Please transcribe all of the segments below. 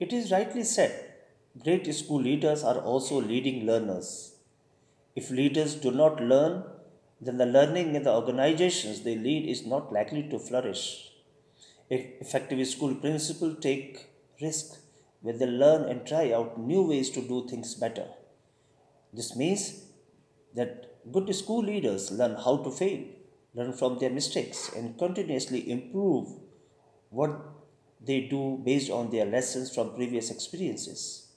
It is rightly said, great school leaders are also leading learners. If leaders do not learn, then the learning in the organizations they lead is not likely to flourish. If effective school principals take risk where they learn and try out new ways to do things better. This means that good school leaders learn how to fail, learn from their mistakes, and continuously improve what they do based on their lessons from previous experiences.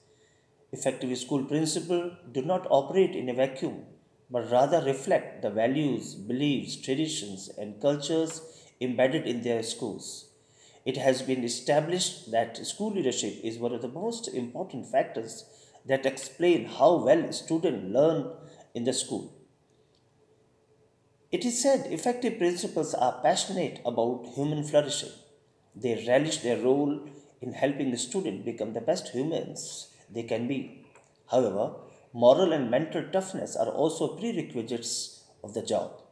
Effective school principles do not operate in a vacuum, but rather reflect the values, beliefs, traditions, and cultures embedded in their schools. It has been established that school leadership is one of the most important factors that explain how well students learn in the school. It is said effective principals are passionate about human flourishing. They relish their role in helping the student become the best humans they can be. However, moral and mental toughness are also prerequisites of the job.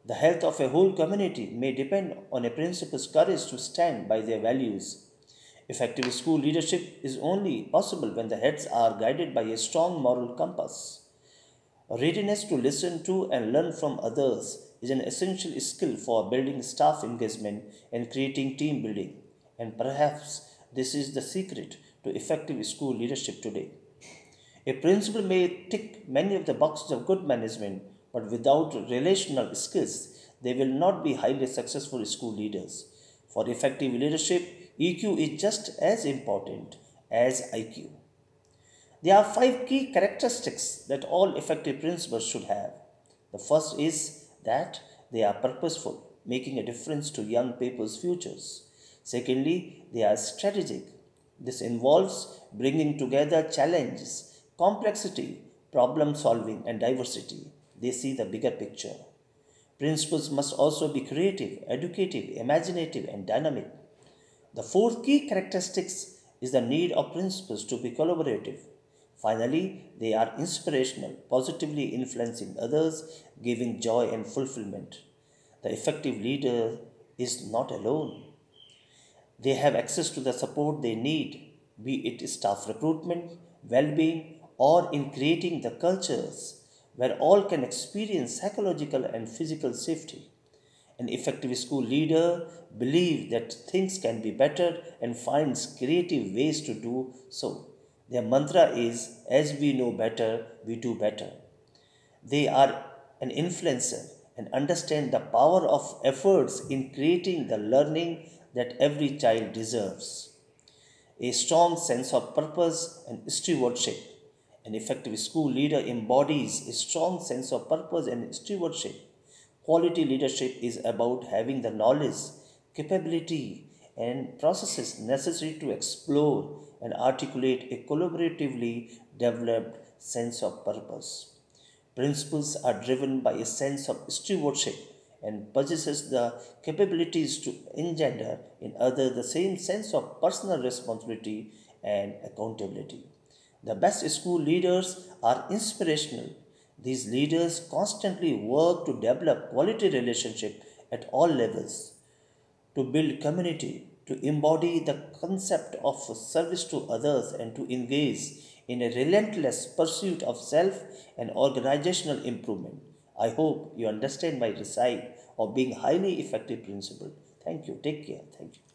The health of a whole community may depend on a principal's courage to stand by their values. Effective school leadership is only possible when the heads are guided by a strong moral compass. Readiness to listen to and learn from others is an essential skill for building staff engagement and creating team building. And perhaps this is the secret to effective school leadership today. A principal may tick many of the boxes of good management, but without relational skills, they will not be highly successful school leaders. For effective leadership, EQ is just as important as IQ. There are five key characteristics that all effective principals should have. The first is that they are purposeful, making a difference to young people's futures. Secondly, they are strategic. This involves bringing together challenges, complexity, problem solving, and diversity. They see the bigger picture. Principals must also be creative, educative, imaginative, and dynamic. The fourth key characteristic is the need of principals to be collaborative. Finally, they are inspirational, positively influencing others, giving joy and fulfillment. The effective leader is not alone. They have access to the support they need, be it staff recruitment, well being, or in creating the cultures where all can experience psychological and physical safety. An effective school leader believes that things can be better and finds creative ways to do so. Their mantra is, as we know better, we do better. They are an influencer and understand the power of efforts in creating the learning that every child deserves. A strong sense of purpose and stewardship. An effective school leader embodies a strong sense of purpose and stewardship. Quality leadership is about having the knowledge, capability, and processes necessary to explore and articulate a collaboratively developed sense of purpose. Principles are driven by a sense of stewardship and possesses the capabilities to engender in others the same sense of personal responsibility and accountability. The best school leaders are inspirational. These leaders constantly work to develop quality relationship at all levels, to build community, to embody the concept of service to others, and to engage in a relentless pursuit of self and organizational improvement. I hope you understand my side of being highly effective principle. Thank you. Take care. Thank you.